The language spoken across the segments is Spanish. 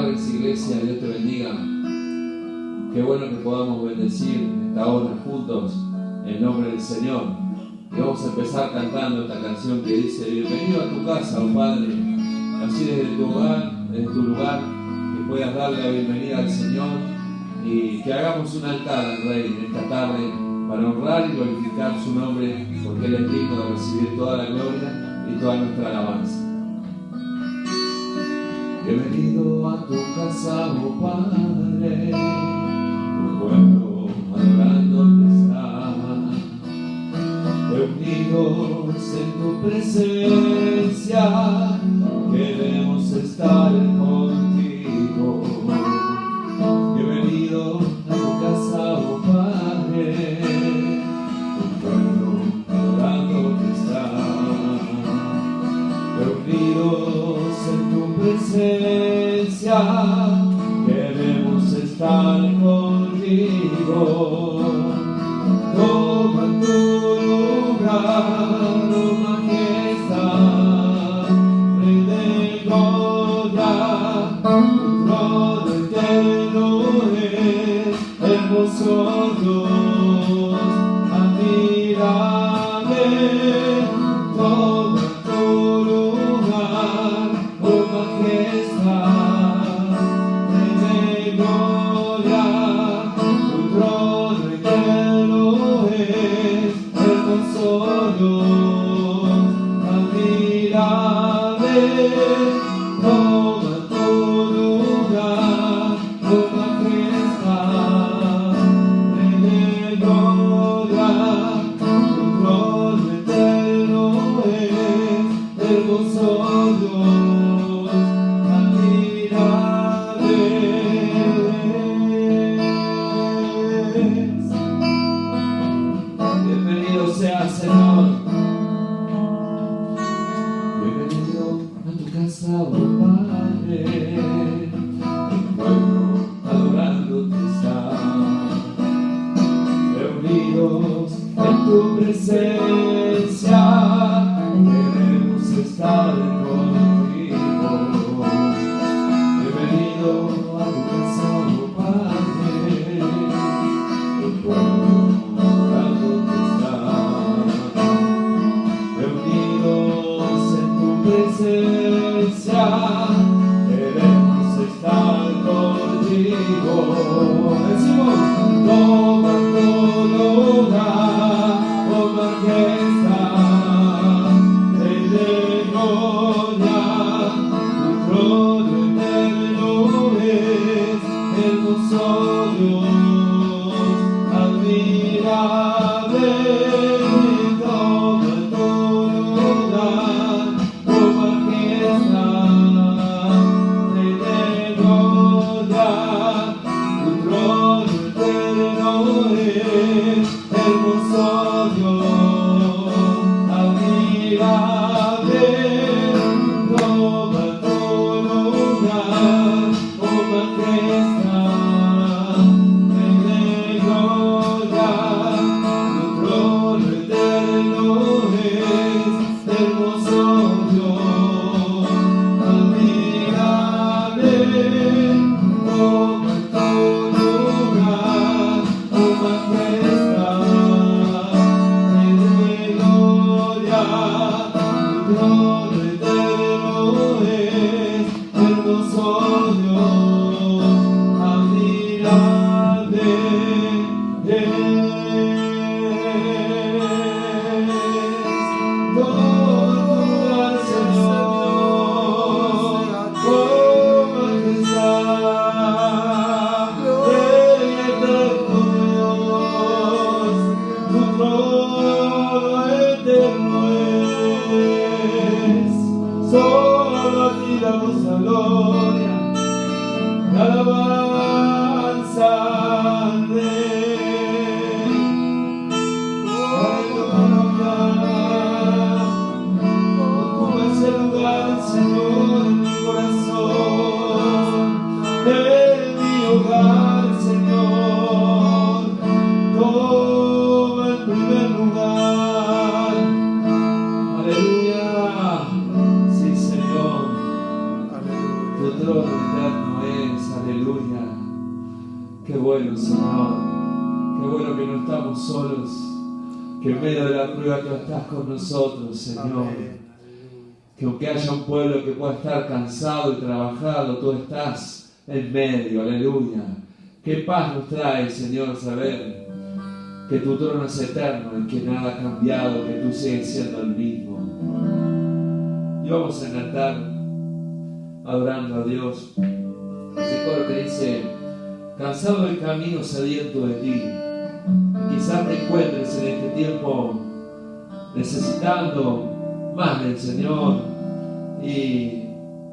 tardes, iglesia, Dios te bendiga. Qué bueno que podamos bendecir esta hora juntos en nombre del Señor. Y vamos a empezar cantando esta canción que dice: bienvenido a tu casa, oh Padre. Así desde tu hogar, desde tu lugar, que puedas darle la bienvenida al Señor y que hagamos un altar al Rey en esta tarde para honrar y glorificar su nombre, porque Él es digno de recibir toda la gloria y toda nuestra alabanza. Bienvenido a tu casa, oh Padre, tu pueblo adorándote está, reunidos en tu presencia, queremos estar contigo. Bienvenido a tu casa, oh Padre, tu pueblo adorándote está, reunidos en tu presencia, queremos estar contigo. Toma tu lugar, oh majestad, Rey de gloria, tu trono eterno es, hermoso Dios, admirable. Toma tu lugar, oh majestad, Rey de gloria, tu trono eterno es, hermoso Dios, admirable. Toma tu lugar, oh majestad, Rey de gloria, tu trono eterno es, hermoso Dios, admirable. Bienvenido sea, Señor. Bienvenido a tu casa, oh Padre, tu pueblo adorándote está, reunidos en tu presencia, queremos estar contigo. Bienvenido a tu casa, oh Padre, tu pueblo adorándote está, reunidos en tu presencia, queremos estar contigo. Decimos: toma tu lugar, oh majestad, Rey de gloria, tu trono eterno es, hermoso Dios, admirable. Toma tu lugar, oh majestad, Rey de gloria, tu trono eterno es, hermoso Dios, admirable. Toma tu lugar, oh majestad, Rey de gloria, tu trono eterno es, hermoso Dios, admirable. Toma tu lugar, oh majestad, Rey de gloria, tu trono eterno es, hermoso Dios, admirable. Todo al Señor, oh majestad, Rey eterno Dios, tu trono eterno es. Solo a ti damos la gloria, la alabanza al Rey. Ocupa ese lugar, Señor, en mi corazón, en mi hogar, Señor. Toma el primer lugar. Aleluya. Sí, Señor. Aleluya. Tu trono eterno es, aleluya. Qué bueno, Señor, qué bueno que no estamos solos, que en medio de la prueba tú estás con nosotros, Señor. Que aunque haya un pueblo que pueda estar cansado y trabajado, tú estás en medio, aleluya. Qué paz nos trae, Señor, saber que tu trono es eterno y que nada ha cambiado, que tú sigues siendo el mismo. Y vamos a cantar adorando a Dios ese coro que dice: cansado del camino sediento de ti. Y quizás te encuentres en este tiempo necesitando más del Señor, y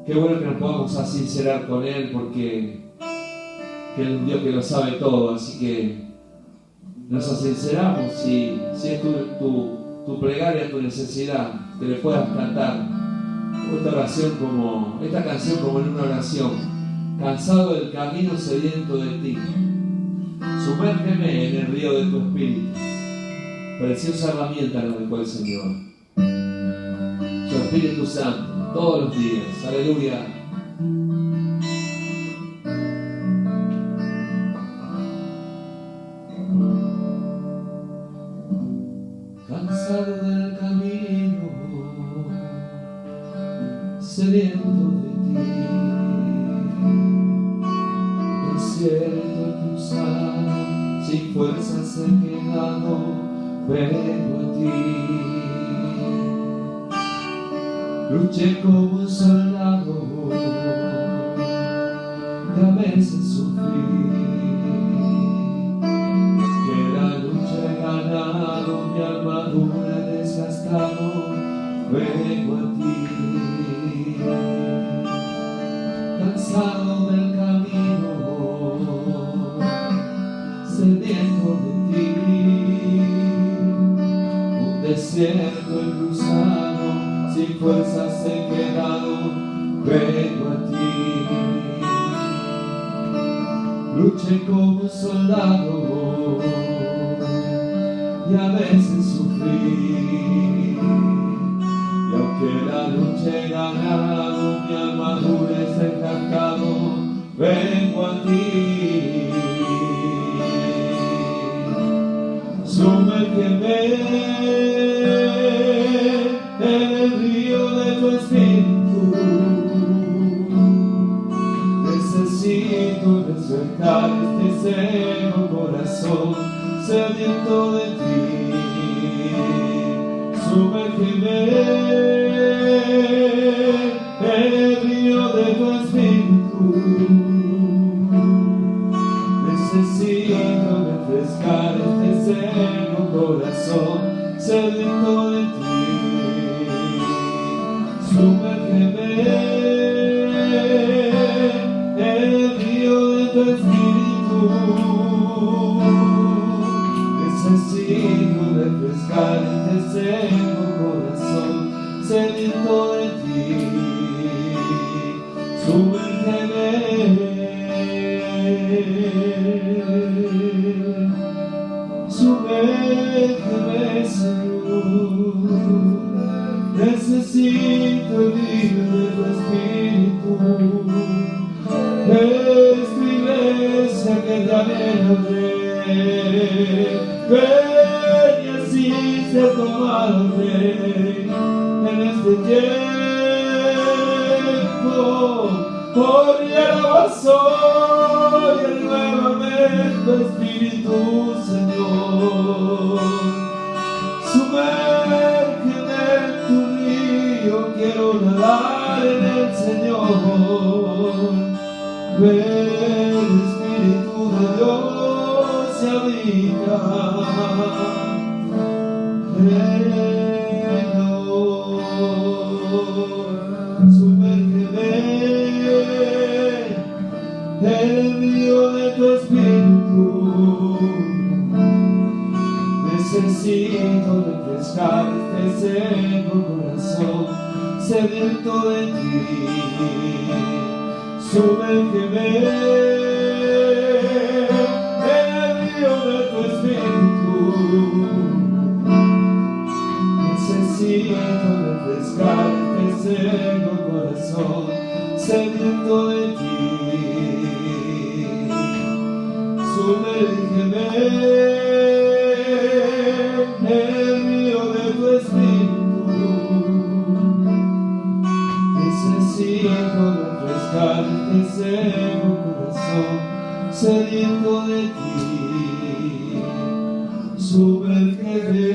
qué bueno que nos podamos así sincerar con Él, porque Él es un Dios que lo sabe todo. Así que nos sinceramos, si es tu plegaria, tu necesidad, que le puedas cantar esta canción como en una oración. Cansado del camino sediento de ti, sumérgeme en el río de tu espíritu. Preciosa herramienta nos dejó el Señor, su Espíritu Santo, todos los días. Aleluya. Cansado del camino, sediento de ti, desierto cruzado, sin fuerzas he quedado, vengo a ti. Luché como un soldado y a veces sufrí, que la lucha he ganado, mi armadura he desgastado, vengo a ti. Cansado del camino, sediento de ti, un desierto he cruzado, sin fuerzas he quedado, vengo a ti. Luché como un soldado y a veces sufrí, y aunque la lucha he ganado, mi armadura es desgastado, vengo a ti. Sumérgeme en el río de tu espíritu. Necesito refrescar este seco corazón sediento de ti. Sumérgeme en el río de tu espíritu. Necesito refrescar este seco corazón sediento de ti. Sumérgeme en el río de tu espíritu. Necesito refrescar este seco corazón sediento de ti. Sumérgeme. Sumérgeme, Señor. Necesito el río de tu espíritu. Es tu iglesia que te anhela ver. Ven y así se ha tomado Rey en este tiempo. Por mi alabanza y nuevamente Espíritu Señor. Sumérgeme en tu río, quiero nadar en el Señor. Ven, Espíritu de Dios se habita. Sumérgeme en el río de tu espíritu. Necesito refrescar este seco corazón sediento de ti. Sumérgeme en el río de tu espíritu. Necesito refrescar este seco corazón sediento de ti. Sumérgeme en el río de tu espíritu. Necesito refrescar este seco corazón sediento de ti. Sumérgeme.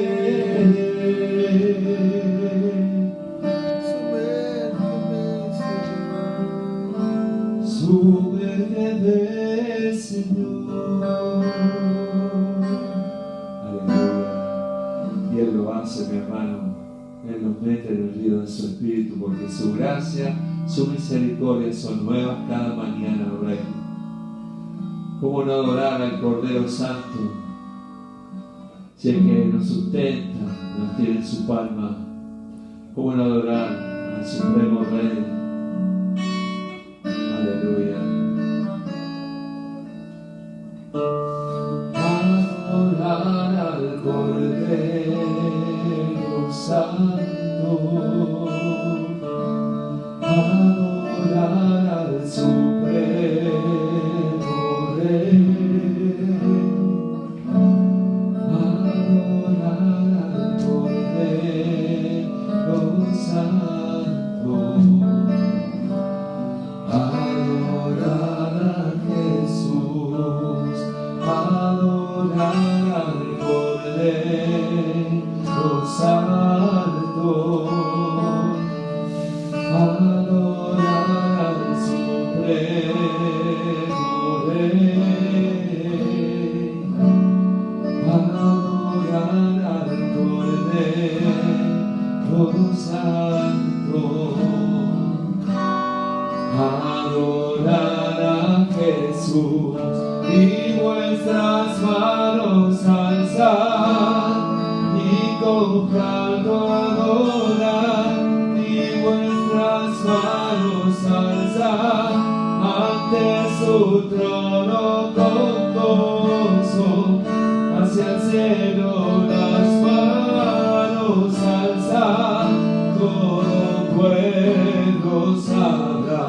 Sumérgeme, Señor. Aleluya. Y Él lo hace, mi hermano. Él nos mete en el río de su Espíritu, porque su gracia, su misericordia son nuevas cada mañana, Rey. ¿Cómo no adorar al Cordero Santo? Si el que nos sustenta nos tiene en su palma. ¿Cómo no adorar al Supremo Rey? Aleluya. Adorar al Cordero Santo, adorar al Supremo Rey, adorar al Cordero Santo, adorar a Jesús, adorar al Cordero Santo, adorar al Supremo Rey, adorar al Cordero Santo, adorar a Jesús y vuestras manos alzar y con canto adorar y vuestras manos alzar ante su trono con gozo hacia el cielo las manos alzar. Todo pueblo sabrá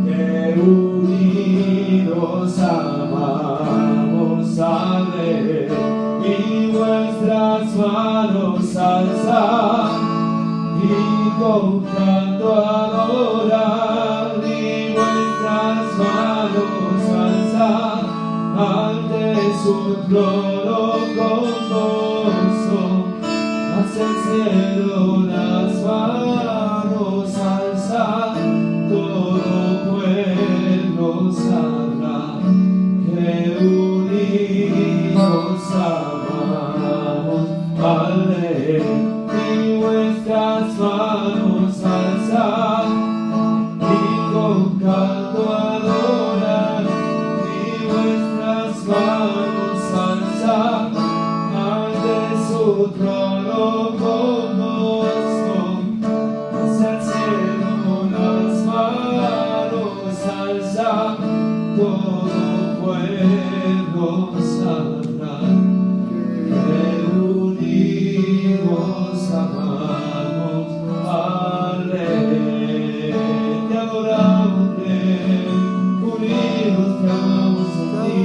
que unidos amamos al Rey y vuestras manos alzar y con canto adorar y vuestras manos alzar ante su trono con gozo hacia el cielo las manos alzar. Todo pueblo sabrá que unidos amamos al Rey y vuestras manos alzar y con canto adorar y vuestras manos alzar ante su trono con gozo hacia el cielo las manos alzar. Todo pueblo sabrá que unidos amamos al Rey. Te adoramos, Rey, unidos te amamos a ti,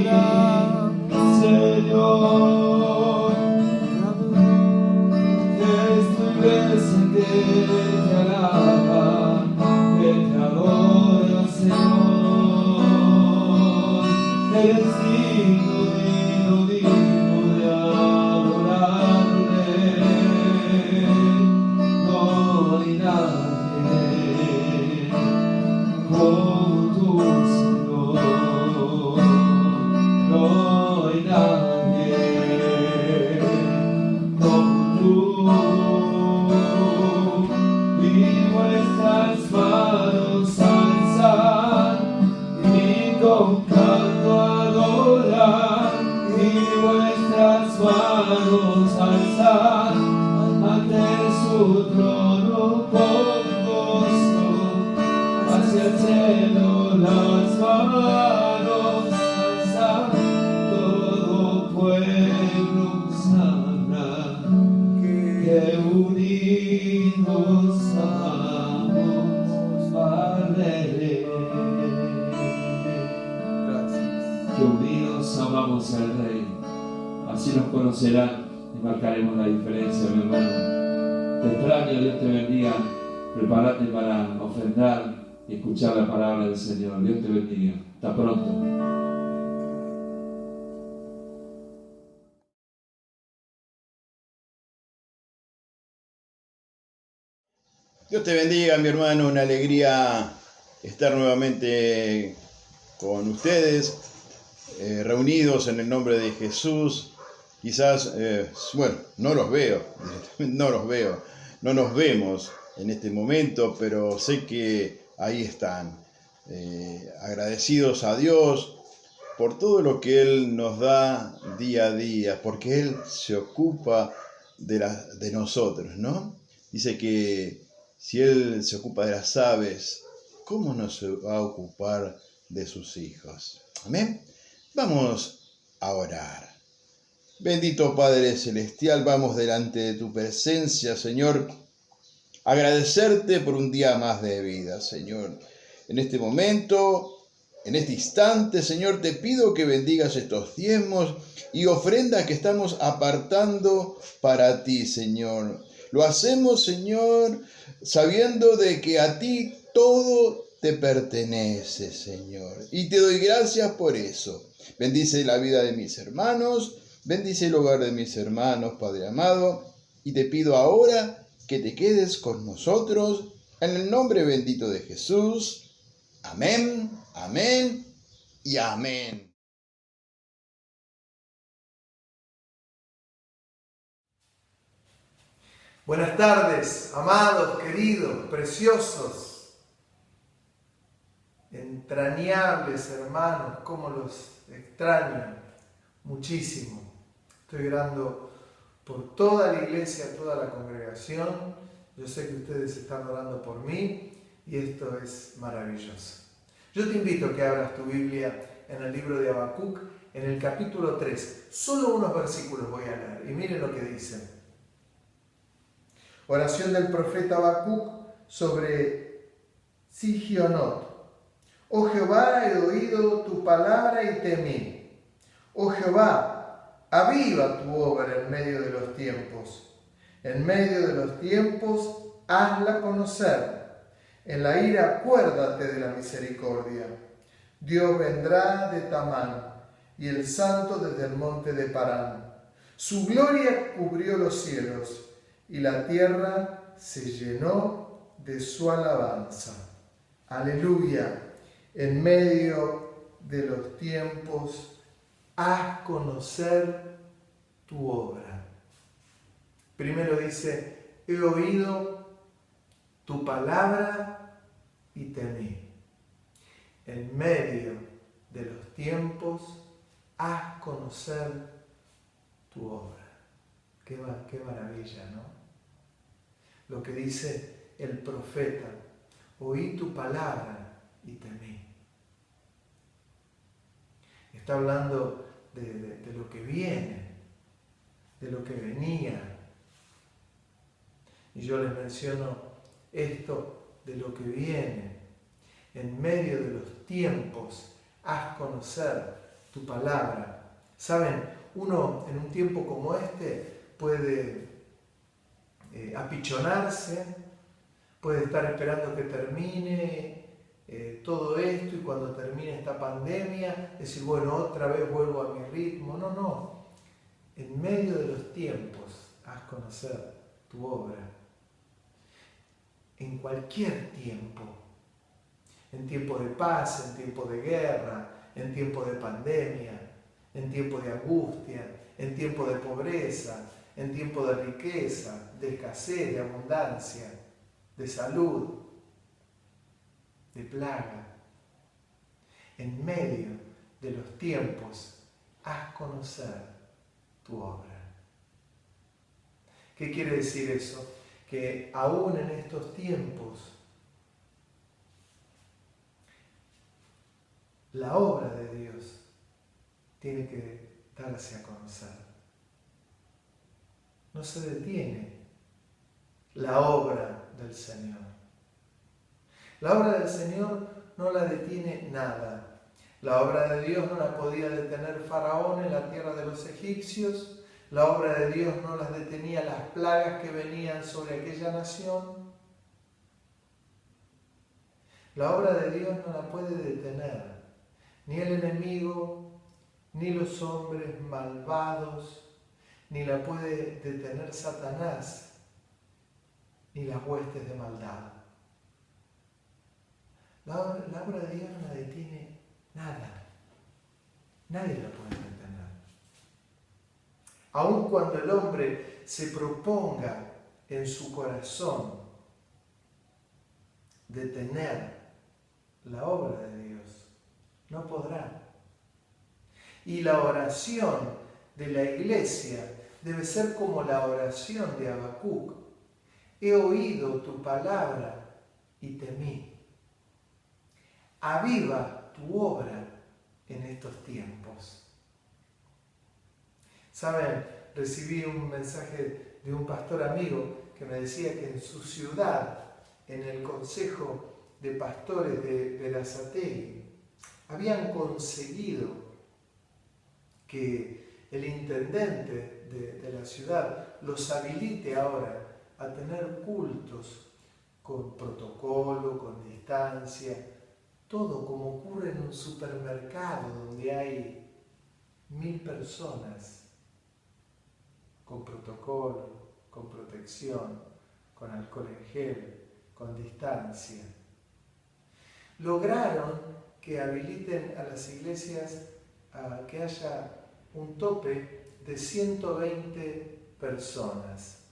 Señor. Es tu iglesia que te alaba, que te adora, Señor. Eres digno, digno, digno de adorarle. No hay nadie como tú, Señor. No hay nadie como tú. Y vuestras manos alzar y con canto adorar y vuestras manos alzar ante su trono con gozo hacia el cielo las manos alzar. Todo pueblo sabrá que unidos amamos al Rey. Que unidos hermanos amamos al Rey. Así nos conocerán y marcaremos la diferencia, mi hermano. Te extraño, Dios te bendiga. Prepárate para ofrendar y escuchar la palabra del Señor. Dios te bendiga. Hasta pronto. Dios te bendiga, mi hermano. Una alegría estar nuevamente con ustedes, reunidos en el nombre de Jesús. Quizás, no los veo, no nos vemos en este momento, pero sé que ahí están, agradecidos a Dios por todo lo que Él nos da día a día, porque Él se ocupa de nosotros, ¿no? Dice que si Él se ocupa de las aves, ¿cómo no se va a ocupar de sus hijos? Amén. Vamos a orar. Bendito Padre Celestial, vamos delante de tu presencia, Señor, agradecerte por un día más de vida, Señor. En este momento, en este instante, Señor, te pido que bendigas estos diezmos y ofrendas que estamos apartando para ti, Señor. Lo hacemos, Señor, sabiendo de que a ti todo te pertenece, Señor. Y te doy gracias por eso. Bendice la vida de mis hermanos, bendice el hogar de mis hermanos, Padre amado. Y te pido ahora que te quedes con nosotros en el nombre bendito de Jesús. Amén, amén y amén. Buenas tardes, amados, queridos, preciosos, entrañables hermanos, cómo los extraño muchísimo. Estoy orando por toda la iglesia, toda la congregación. Yo sé que ustedes están orando por mí y esto es maravilloso. Yo te invito a que abras tu Biblia en el libro de Habacuc, en el capítulo 3. Solo unos versículos voy a leer y miren lo que dice. Oración del profeta Habacuc sobre Sigionot. Oh Jehová, he oído tu palabra y temí. Oh Jehová, aviva tu obra en medio de los tiempos. En medio de los tiempos, hazla conocer. En la ira, acuérdate de la misericordia. Dios vendrá de Tamán y el Santo desde el monte de Parán. Su gloria cubrió los cielos y la tierra se llenó de su alabanza. Aleluya. En medio de los tiempos, haz conocer tu obra. Primero dice, he oído tu palabra y temí. En medio de los tiempos, haz conocer tu obra. Qué maravilla, ¿no? Lo que dice el profeta, oí tu palabra y temí. Está hablando de lo que viene, de lo que venía. Y yo les menciono esto de lo que viene. En medio de los tiempos, haz conocer tu palabra. ¿Saben? Uno en un tiempo como este puede apichonarse, puede estar esperando que termine todo esto y cuando termine esta pandemia decir, bueno, otra vez vuelvo a mi ritmo. No. En medio de los tiempos, haz conocer tu obra. En cualquier tiempo. En tiempo de paz, en tiempo de guerra, en tiempo de pandemia, en tiempo de angustia, en tiempo de pobreza, en tiempo de riqueza, de escasez, de abundancia, de salud, de plaga. En medio de los tiempos, haz conocer tu obra. ¿Qué quiere decir eso? Que aún en estos tiempos, la obra de Dios tiene que darse a conocer. No se detiene la obra del Señor. La obra del Señor no la detiene nada. La obra de Dios no la podía detener Faraón en la tierra de los egipcios. La obra de Dios no las detenía las plagas que venían sobre aquella nación. La obra de Dios no la puede detener ni el enemigo, ni los hombres malvados, ni la puede detener Satanás, ni las huestes de maldad. La obra de Dios no la detiene nada. Nadie la puede detener. Aun cuando el hombre se proponga en su corazón detener la obra de Dios, no podrá. Y la oración de la iglesia debe ser como la oración de Habacuc. He oído tu palabra y temí. Aviva tu obra en estos tiempos. Saben, recibí un mensaje de un pastor amigo que me decía que en su ciudad, en el consejo de pastores de Berazategui, habían conseguido que el intendente de la ciudad los habilite ahora a tener cultos con protocolo, con distancia, todo como ocurre en un supermercado donde hay 1000 personas, con protocolo, con protección, con alcohol en gel, con distancia. Lograron que habiliten a las iglesias a que haya un tope de 120 personas.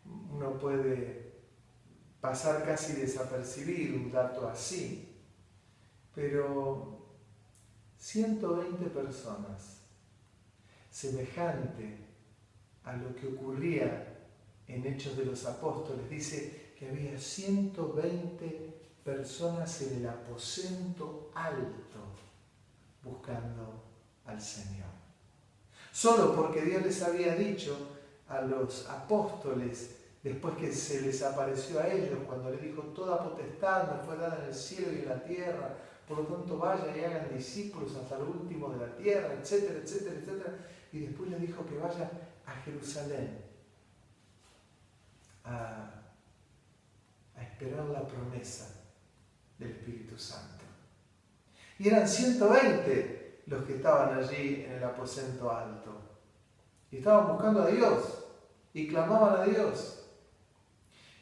Uno puede pasar casi desapercibido un dato así, pero 120 personas, semejante a lo que ocurría en Hechos de los Apóstoles, dice que había 120 personas en el aposento alto buscando al Señor. Solo porque Dios les había dicho a los apóstoles, después que se les apareció a ellos, cuando les dijo, toda potestad me fue dada en el cielo y en la tierra, por lo tanto vayan y hagan discípulos hasta el último de la tierra, etcétera, etcétera, etcétera. Y después les dijo que vayan a Jerusalén a esperar la promesa del Espíritu Santo. Y eran 120 los que estaban allí en el aposento alto. Y estaban buscando a Dios y clamaban a Dios.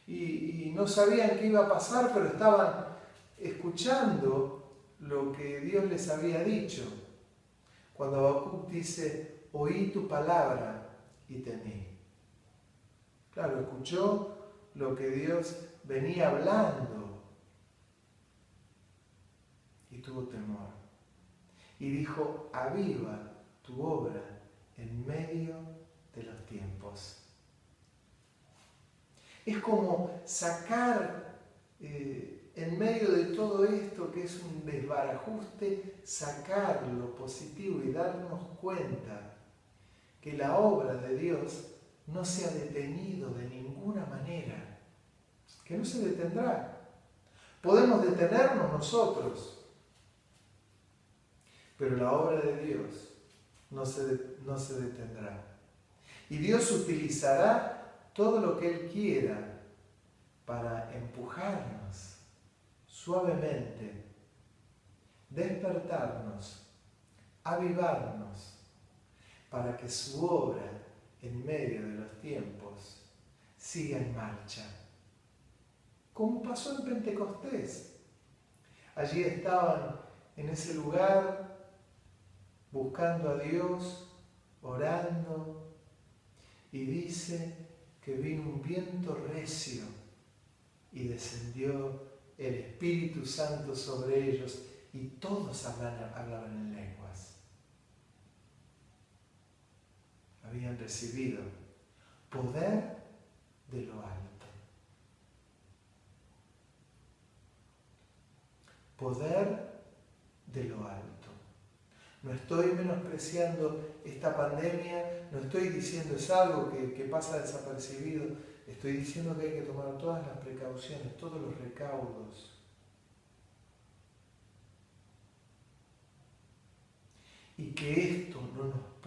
Y no sabían qué iba a pasar, pero estaban escuchando lo que Dios les había dicho. Cuando Habacuc dice, oí tu palabra y temí. Claro, escuchó lo que Dios venía hablando y tuvo temor. Y dijo, aviva tu obra en medio de los tiempos. Es como sacar en medio de todo esto que es un desbarajuste, sacar lo positivo y darnos cuenta que la obra de Dios no se ha detenido de ninguna manera, que no se detendrá. Podemos detenernos nosotros, pero la obra de Dios no se detendrá. Y Dios utilizará todo lo que Él quiera para empujarnos suavemente, despertarnos, avivarnos, para que su obra en medio de los tiempos siga en marcha. Como pasó en Pentecostés. Allí estaban en ese lugar buscando a Dios, orando, y dice que vino un viento recio y descendió el Espíritu Santo sobre ellos y todos hablaban en lenguas. Habían recibido poder de lo alto. Poder de lo alto. No estoy menospreciando esta pandemia, no estoy diciendo es algo que pasa desapercibido, estoy diciendo que hay que tomar todas las precauciones, todos los recaudos.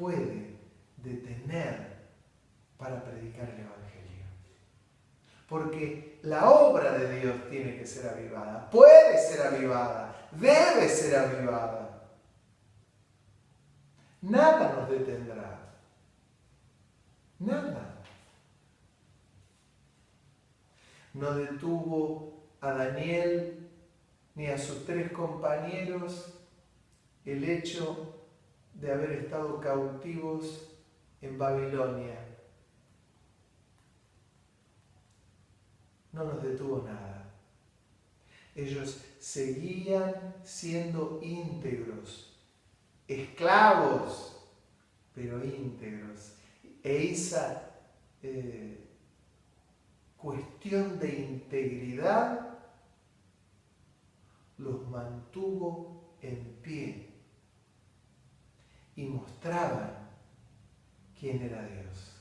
puede detener para predicar el Evangelio. Porque la obra de Dios tiene que ser avivada, puede ser avivada, debe ser avivada. Nada nos detendrá. Nada. No detuvo a Daniel ni a sus 3 compañeros el hecho de haber estado cautivos en Babilonia. No nos detuvo nada. Ellos seguían siendo íntegros, esclavos, pero íntegros. E esa cuestión de integridad los mantuvo en pie y mostraban quién era Dios.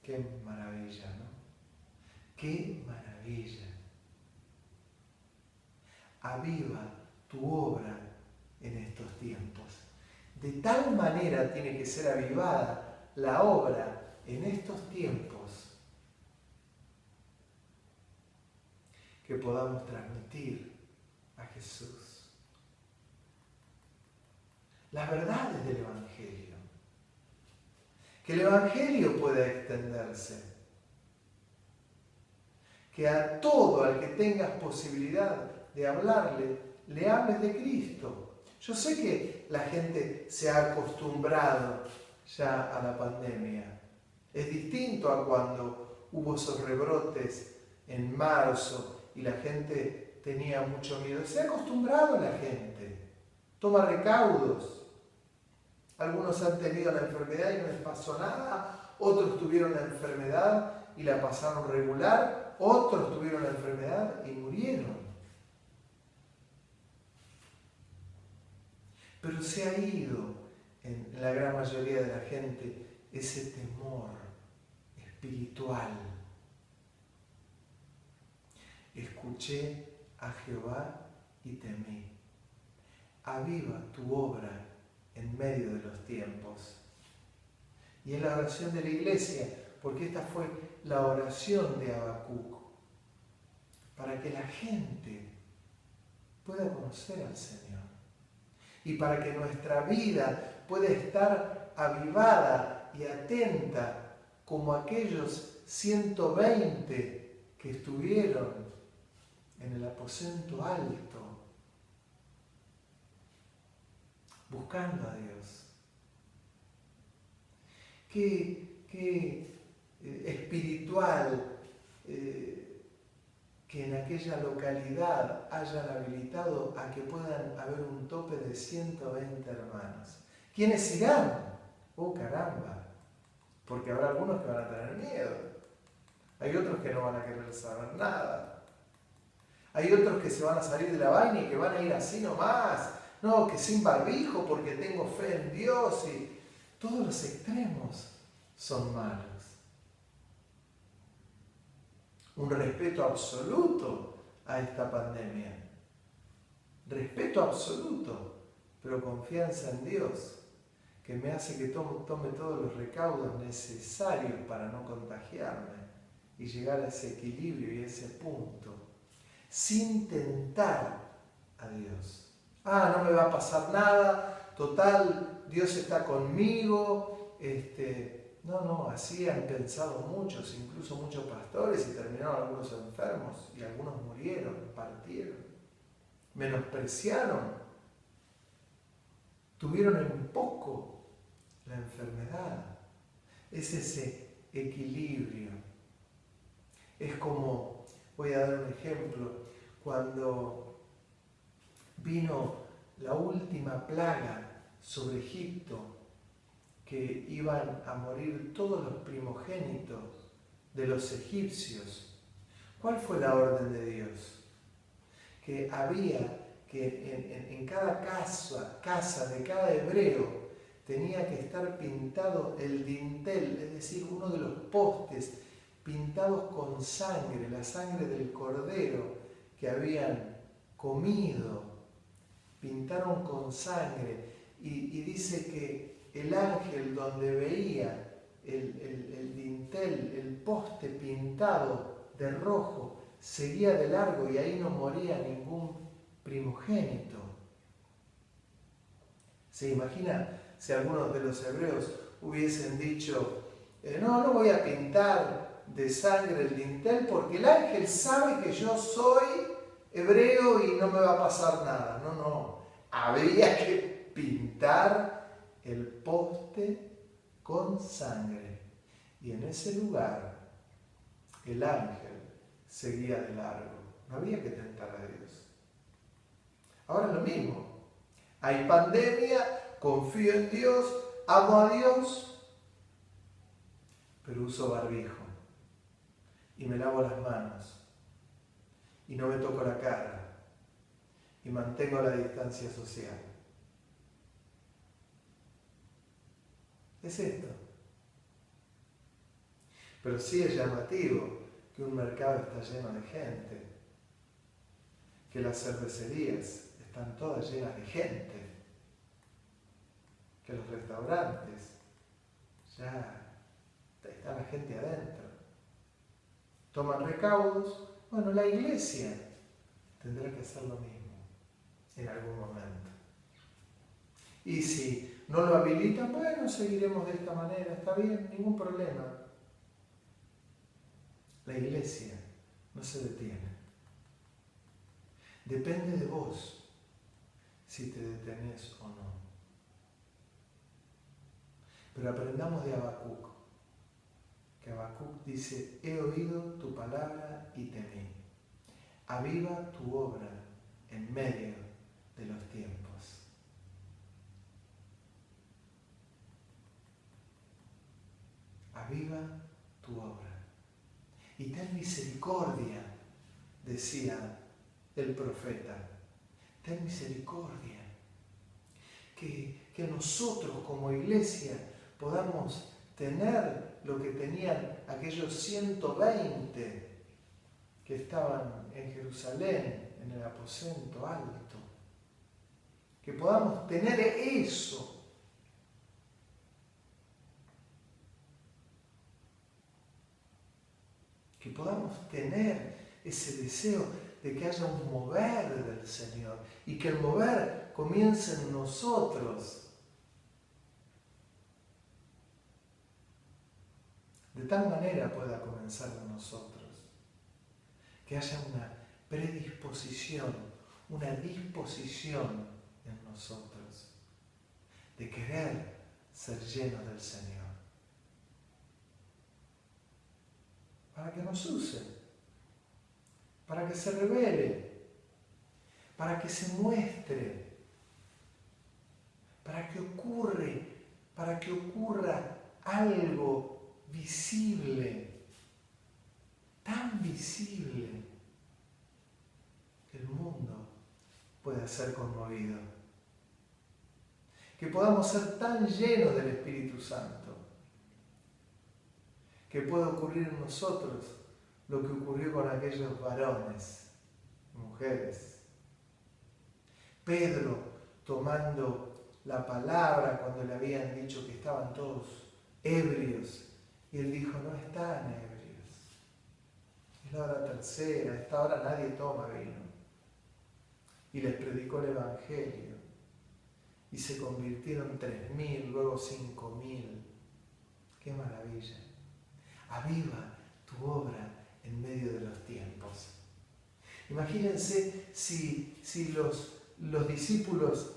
Qué maravilla, ¿no? Qué maravilla. Aviva tu obra en estos tiempos. De tal manera tiene que ser avivada la obra en estos tiempos que podamos transmitir a Jesús las verdades del Evangelio. Que el Evangelio pueda extenderse. Que a todo al que tengas posibilidad de hablarle, le hables de Cristo. Yo sé que la gente se ha acostumbrado ya a la pandemia. Es distinto a cuando hubo esos rebrotes en marzo y la gente tenía mucho miedo. Se ha acostumbrado la gente. Toma recaudos. Algunos han tenido la enfermedad y no les pasó nada. Otros tuvieron la enfermedad y la pasaron regular. Otros tuvieron la enfermedad y murieron. Pero se ha ido en la gran mayoría de la gente ese temor espiritual. Escuché a Jehová y temí. Aviva tu obra en medio de los tiempos. Y en la oración de la iglesia, porque esta fue la oración de Habacuc, para que la gente pueda conocer al Señor y para que nuestra vida pueda estar avivada y atenta como aquellos 120 que estuvieron en el aposento alto buscando a Dios. Qué espiritual que en aquella localidad hayan habilitado a que puedan haber un tope de 120 hermanos. ¿Quiénes irán? ¡Oh, caramba! Porque habrá algunos que van a tener miedo. Hay otros que no van a querer saber nada. Hay otros que se van a salir de la vaina y que van a ir así nomás. No, que sin barbijo porque tengo fe en Dios. Y todos los extremos son malos. Un respeto absoluto a esta pandemia. Respeto absoluto, pero confianza en Dios, que me hace que tome todos los recaudos necesarios para no contagiarme y llegar a ese equilibrio y a ese punto, sin tentar a Dios. No me va a pasar nada, total, Dios está conmigo, No, así han pensado muchos, incluso muchos pastores, y terminaron algunos enfermos, y algunos murieron, partieron, menospreciaron, tuvieron en poco la enfermedad. Es ese equilibrio. Es como, voy a dar un ejemplo, cuando vino la última plaga sobre Egipto, que iban a morir todos los primogénitos de los egipcios. ¿Cuál fue la orden de Dios? Que había que en cada casa de cada hebreo tenía que estar pintado el dintel, es decir, uno de los postes pintados con sangre, la sangre del cordero que habían comido, pintaron con sangre y dice que el ángel donde veía el dintel, el poste pintado de rojo, seguía de largo y ahí no moría ningún primogénito. ¿Se imagina si algunos de los hebreos hubiesen dicho, no voy a pintar de sangre el dintel porque el ángel sabe que yo soy hebreo y no me va a pasar nada? No, habría que pintar el poste con sangre. Y en ese lugar el ángel seguía de largo. No había que tentar a Dios. Ahora lo mismo. Hay pandemia, confío en Dios, amo a Dios, pero uso barbijo y me lavo las manos y no me toco la cara y mantengo la distancia social. Es esto. Pero sí es llamativo que un mercado está lleno de gente, que las cervecerías están todas llenas de gente, que los restaurantes ya está la gente adentro, toman recaudos. Bueno, la iglesia tendrá que hacer lo mismo en algún momento. Y si no lo habilitan, bueno, seguiremos de esta manera, está bien, ningún problema. La iglesia no se detiene. Depende de vos si te detenés o no. Pero aprendamos de Habacuc, que Habacuc dice, he oído tu palabra y temí. Aviva tu obra en medio de los tiempos. Aviva tu obra. Y ten misericordia, decía el profeta. Ten misericordia. Que nosotros como iglesia podamos tener lo que tenían aquellos 120 que estaban en Jerusalén, en el aposento alto. Que podamos tener eso. Que podamos tener ese deseo de que haya un mover del Señor y que el mover comience en nosotros. De tal manera pueda comenzar en nosotros. Que haya una predisposición, una disposición en nosotros de querer ser llenos del Señor. Para que nos use, para que se revele, para que se muestre, para que ocurra algo visible, tan visible, que el mundo pueda ser conmovido. Que podamos ser tan llenos del Espíritu Santo, que pueda ocurrir en nosotros lo que ocurrió con aquellos varones, mujeres. Pedro tomando la palabra cuando le habían dicho que estaban todos ebrios, y él dijo, no están ebrios. Es la hora tercera, a esta hora nadie toma vino. Y les predicó el Evangelio. Y se convirtieron 3.000, luego 5.000. ¡Qué maravilla! Aviva tu obra en medio de los tiempos. Imagínense si los discípulos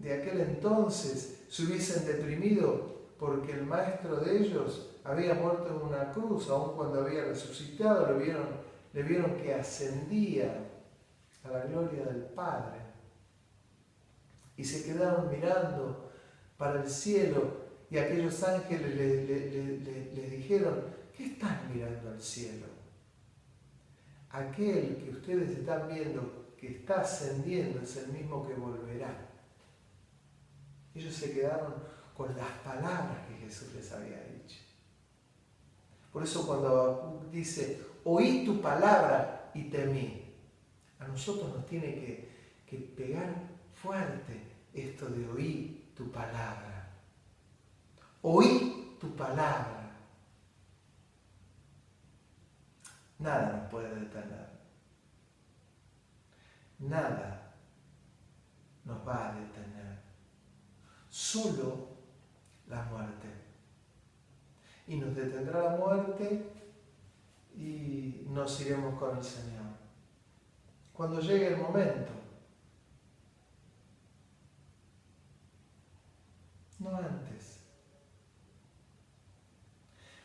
de aquel entonces se hubiesen deprimido porque el maestro de ellos había muerto en una cruz, aun cuando había resucitado, le vieron que ascendía a la gloria del Padre. Y se quedaron mirando para el cielo y aquellos ángeles les dijeron, ¿qué están mirando al cielo? Aquel que ustedes están viendo que está ascendiendo es el mismo que volverá. Ellos se quedaron con las palabras que Jesús les había dicho. Por eso cuando Habacuc dice, oí tu palabra y temí, a nosotros nos tiene que pegar fuerte esto de oír palabra. Oí tu palabra. Nada nos puede detener. Nada nos va a detener. Solo la muerte. Y nos detendrá la muerte y nos iremos con el Señor. Cuando llegue el momento. No antes.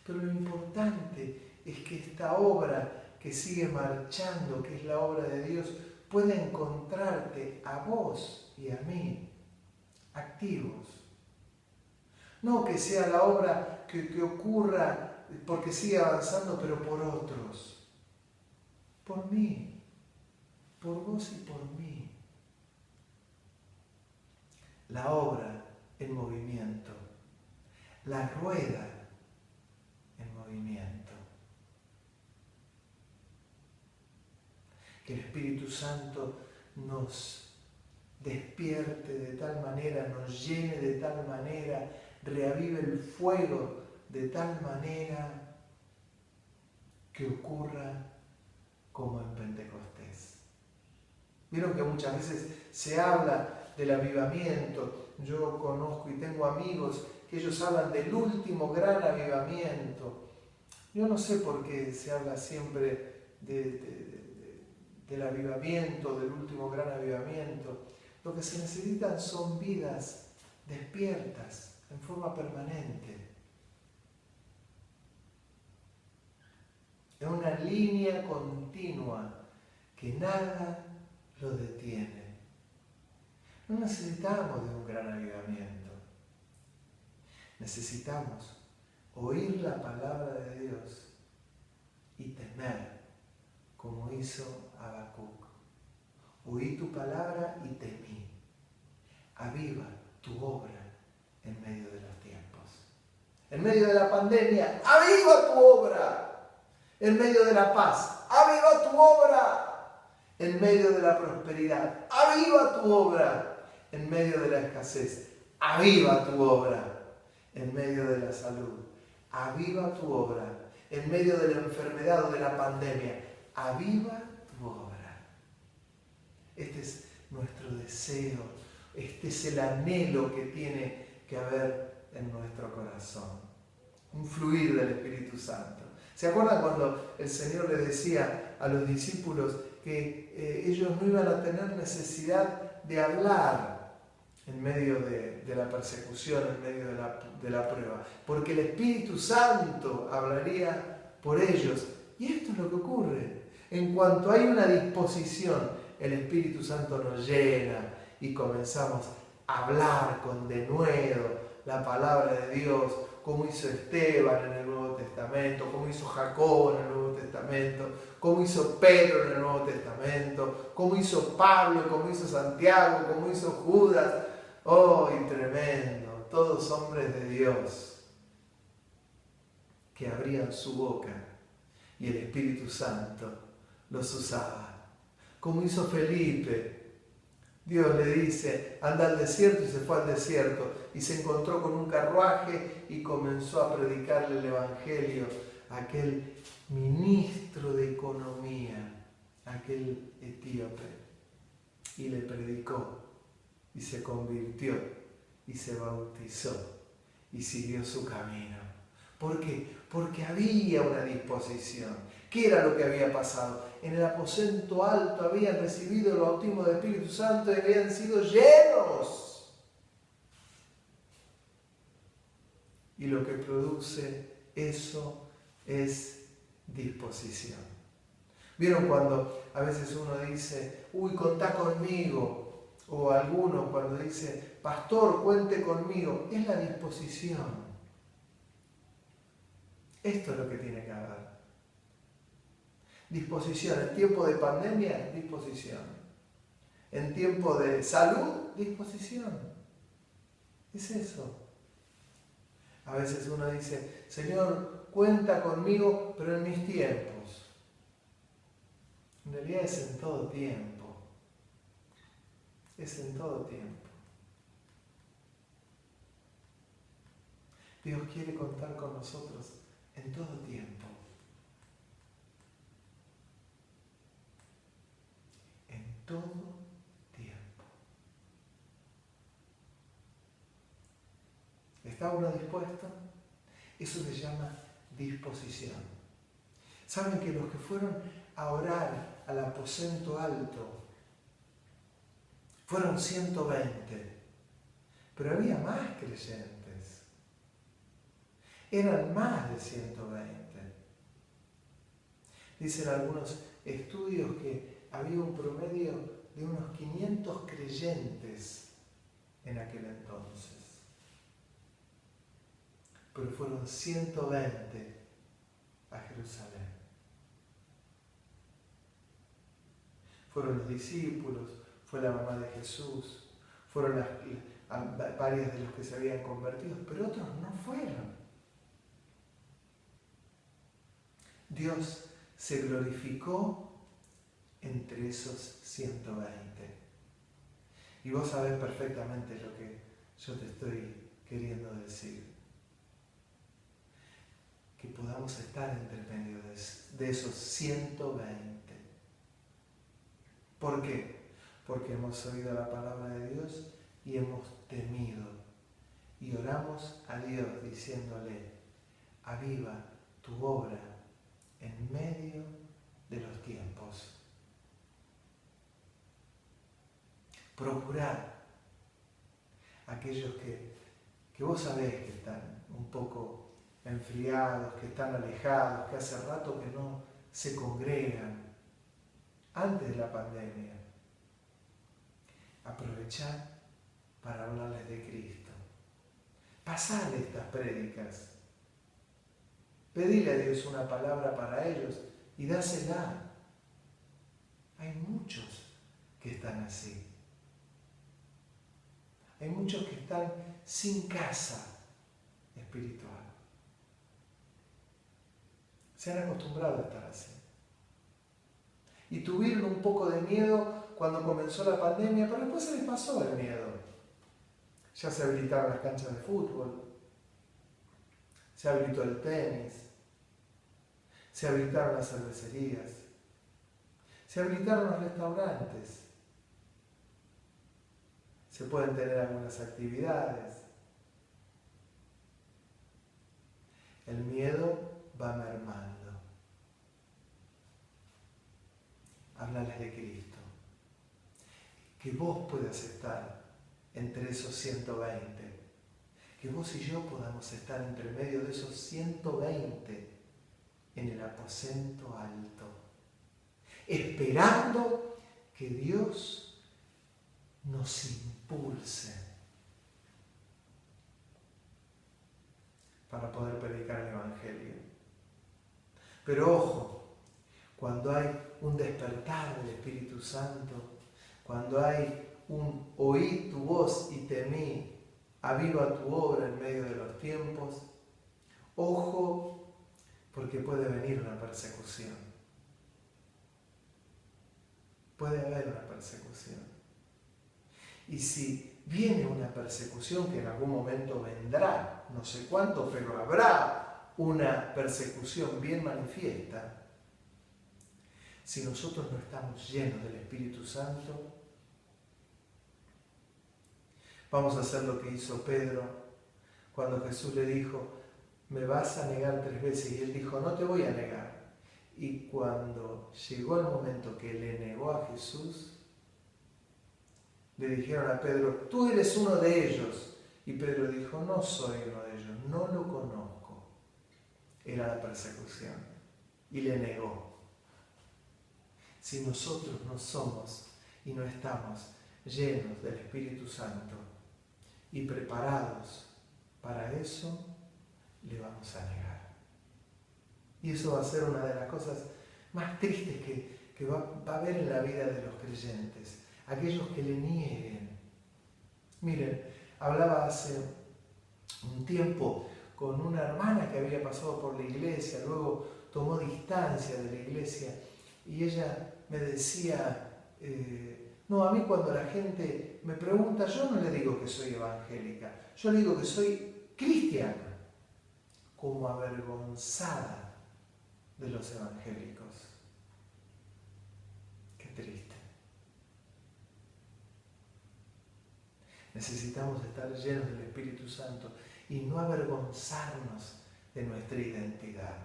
Pero lo importante es que esta obra que sigue marchando, que es la obra de Dios, pueda encontrarte a vos y a mí, activos. No que sea la obra que ocurra porque sigue avanzando, pero por otros. Por mí, por vos y por mí. La obra en movimiento, la rueda en movimiento. Que el Espíritu Santo nos despierte de tal manera, nos llene de tal manera, reavive el fuego de tal manera que ocurra como en Pentecostés. Vieron que muchas veces se habla del avivamiento. Yo conozco y tengo amigos que ellos hablan del último gran avivamiento. Yo no sé por qué se habla siempre del avivamiento, del último gran avivamiento. Lo que se necesitan son vidas despiertas en forma permanente. En una línea continua que nada lo detiene. No necesitamos de un gran avivamiento. Necesitamos oír la palabra de Dios y temer, como hizo Habacuc. Oí tu palabra y temí. Aviva tu obra en medio de los tiempos. En medio de la pandemia, aviva tu obra. En medio de la paz, aviva tu obra. En medio de la prosperidad, aviva tu obra. En medio de la escasez, aviva tu obra. En medio de la salud, aviva tu obra. En medio de la enfermedad o de la pandemia, aviva tu obra. Este es nuestro deseo, este es el anhelo que tiene que haber en nuestro corazón. Un fluir del Espíritu Santo. ¿Se acuerdan cuando el Señor les decía a los discípulos que ellos no iban a tener necesidad de hablar en medio de la persecución, en medio de la prueba? Porque el Espíritu Santo hablaría por ellos. Y esto es lo que ocurre. En cuanto hay una disposición, el Espíritu Santo nos llena y comenzamos a hablar con denuedo la palabra de Dios, como hizo Esteban en el Nuevo Testamento, como hizo Jacob en el Nuevo Testamento, como hizo Pedro en el Nuevo Testamento, como hizo Pablo, como hizo Santiago, como hizo Judas. ¡Oh, y tremendo! Todos hombres de Dios que abrían su boca y el Espíritu Santo los usaba. Como hizo Felipe. Dios le dice, anda al desierto, y se fue al desierto y se encontró con un carruaje y comenzó a predicarle el Evangelio a aquel ministro de economía, aquel etíope, y le predicó y se convirtió y se bautizó y siguió su camino. ¿Por qué? Porque había una disposición. ¿Qué era lo que había pasado? En el aposento alto habían recibido el bautismo del Espíritu Santo y habían sido llenos. Y lo que produce eso es disposición. ¿Vieron cuando a veces uno dice, uy, contá conmigo? O alguno cuando dice, pastor, cuente conmigo. Es la disposición. Esto es lo que tiene que haber. Disposición. En tiempo de pandemia, disposición. En tiempo de salud, disposición. Es eso. A veces uno dice, Señor, cuenta conmigo, pero en mis tiempos. En realidad es en todo tiempo. Es en todo tiempo. Dios quiere contar con nosotros en todo tiempo. En todo tiempo. ¿Está uno dispuesto? Eso se llama disposición. ¿Saben que los que fueron a orar al aposento alto fueron 120? Pero había más creyentes. Eran más de 120. Dicen algunos estudios que había un promedio de unos 500 creyentes en aquel entonces. Pero fueron 120 a Jerusalén. Fueron los discípulos, fue la mamá de Jesús, fueron varias de los que se habían convertido, pero otros no fueron. Dios se glorificó entre esos 120. Y vos sabés perfectamente lo que yo te estoy queriendo decir. Que podamos estar entre medio de esos 120. ¿Por qué? Porque hemos oído la palabra de Dios y hemos temido. Y oramos a Dios diciéndole, aviva tu obra en medio de los tiempos. Procurad aquellos que vos sabés que están un poco enfriados, que están alejados, que hace rato que no se congregan, antes de la pandemia. Aprovechad para hablarles de Cristo. Pasad estas prédicas. Pedile a Dios una palabra para ellos y dásela. Hay muchos que están así. Hay muchos que están sin casa espiritual. Se han acostumbrado a estar así. Y tuvieron un poco de miedo cuando comenzó la pandemia, pero después se les pasó el miedo. Ya se habilitaron las canchas de fútbol, se habilitó el tenis, se habilitaron las cervecerías, se habilitaron los restaurantes, se pueden tener algunas actividades. El miedo va mermando. Háblales de Cristo. Que vos puedas estar entre esos 120. Que vos y yo podamos estar entre medio de esos 120 en el aposento alto. Esperando que Dios nos impulse para poder predicar el Evangelio. Pero ojo, cuando hay un despertar del Espíritu Santo, cuando hay un oír tu voz y temí, aviva tu obra en medio de los tiempos, ojo, porque puede venir una persecución. Puede haber una persecución. Y si viene una persecución, que en algún momento vendrá, no sé cuánto, pero habrá una persecución bien manifiesta, si nosotros no estamos llenos del Espíritu Santo, vamos a hacer lo que hizo Pedro cuando Jesús le dijo, me vas a negar 3 veces, y él dijo, no te voy a negar. Y cuando llegó el momento que le negó a Jesús, le dijeron a Pedro, tú eres uno de ellos. Y Pedro dijo, no soy uno de ellos, no lo conozco. Era la persecución. Y le negó. Si nosotros no somos y no estamos llenos del Espíritu Santo y preparados para eso, le vamos a negar. Y eso va a ser una de las cosas más tristes que va a haber en la vida de los creyentes. Aquellos que le nieguen. Miren, hablaba hace un tiempo con una hermana que había pasado por la iglesia, luego tomó distancia de la iglesia, y ella me decía, no, a mí cuando la gente me pregunta, yo no le digo que soy evangélica, yo le digo que soy cristiana. como avergonzada de los evangélicos. Qué triste. Necesitamos estar llenos del Espíritu Santo y no avergonzarnos de nuestra identidad.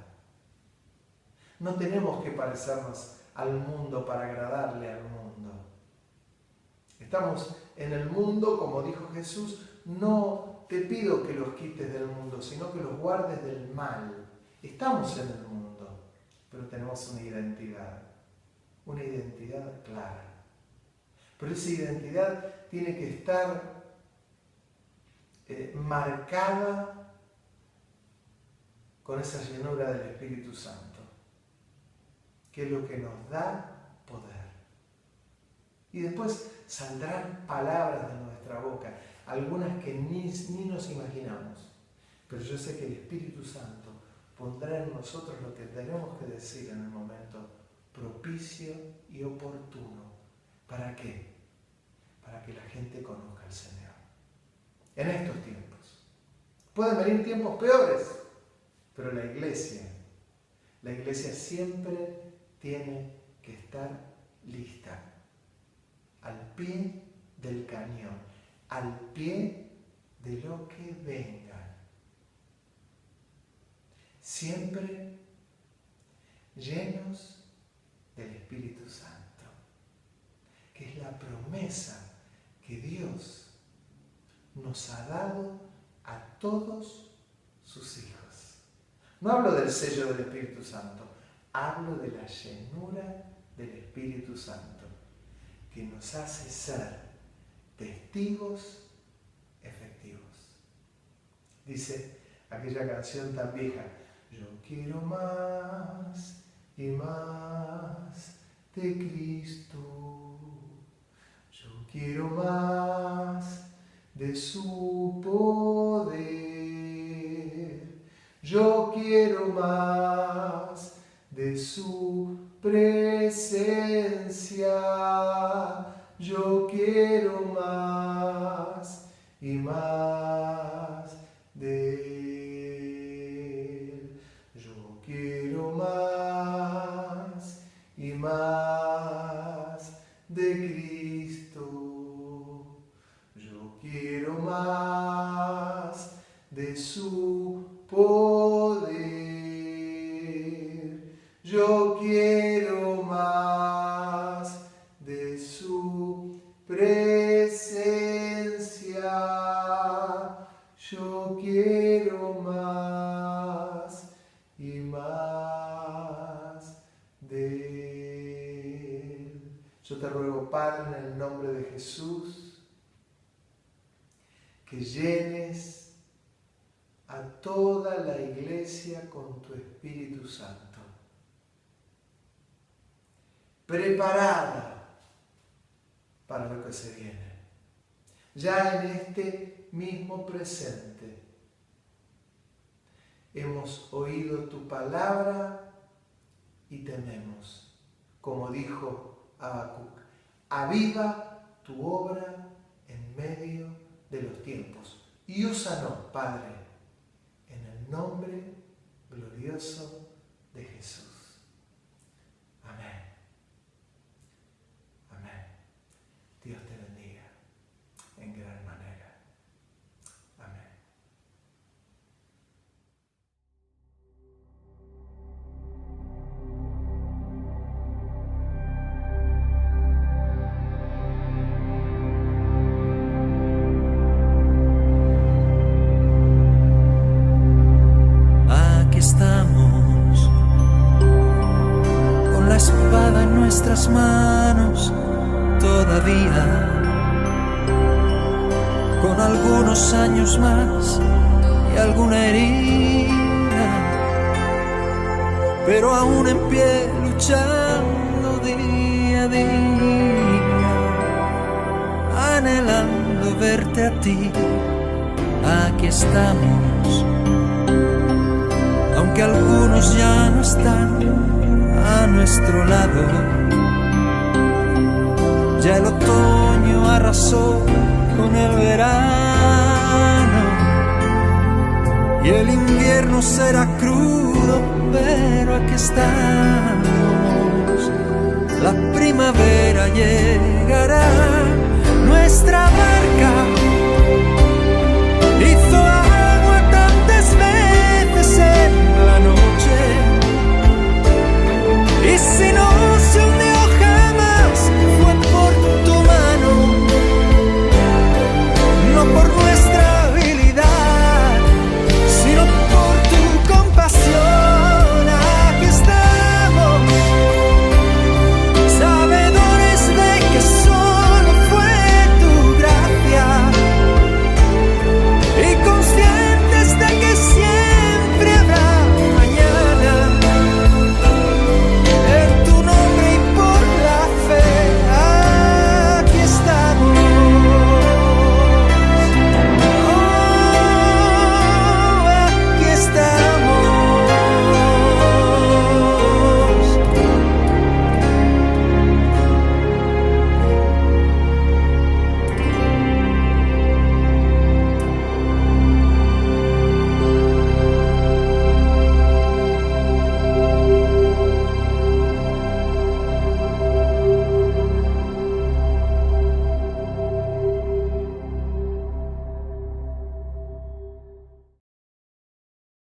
No tenemos que parecernos al mundo para agradarle al mundo. Estamos en el mundo, como dijo Jesús, no te pido que los quites del mundo, sino que los guardes del mal. Estamos en el mundo, pero tenemos una identidad clara. Pero esa identidad tiene que estar marcada con esa llenura del Espíritu Santo, que es lo que nos da poder. Y después saldrán palabras de nuestra boca, algunas que ni nos imaginamos. Pero yo sé que el Espíritu Santo pondrá en nosotros lo que tenemos que decir en el momento propicio y oportuno. ¿Para qué? Para que la gente conozca al Señor. En estos tiempos. Pueden venir tiempos peores, pero la iglesia siempre tiene que estar lista, al pie del cañón, al pie de lo que venga. Siempre llenos del Espíritu Santo, que es la promesa que Dios nos ha dado a todos sus hijos. No hablo del sello del Espíritu Santo, hablo de la llenura del Espíritu Santo, que nos hace ser testigos efectivos. Dice aquella canción tan vieja: yo quiero más y más de Cristo, yo quiero más de su poder, yo quiero más de su presencia, yo quiero más y más de él, yo quiero más y más de Cristo, yo quiero más de su poder, yo quiero más de su presencia, yo quiero más y más de él. Yo te ruego, Padre, en el nombre de Jesús, que llenes a toda la iglesia con tu Espíritu Santo, preparada para lo que se viene. Ya en este mismo presente hemos oído tu palabra y tememos, como dijo Habacuc: aviva tu obra en medio de los tiempos. Y úsanos, Padre, en el nombre glorioso de Jesús. Amén. Amén. Dios te bendiga en gran manera. Amén. Aquí estamos, con la espada en nuestras manos todavía, con algunos años más y alguna herida, pero aún en pie, luchando día a día, anhelando verte a ti. Aquí estamos, aunque algunos ya no están a nuestro lado. Ya el otoño arrasó con el verano y el invierno será crudo, pero aquí estamos. La primavera llegará, nuestra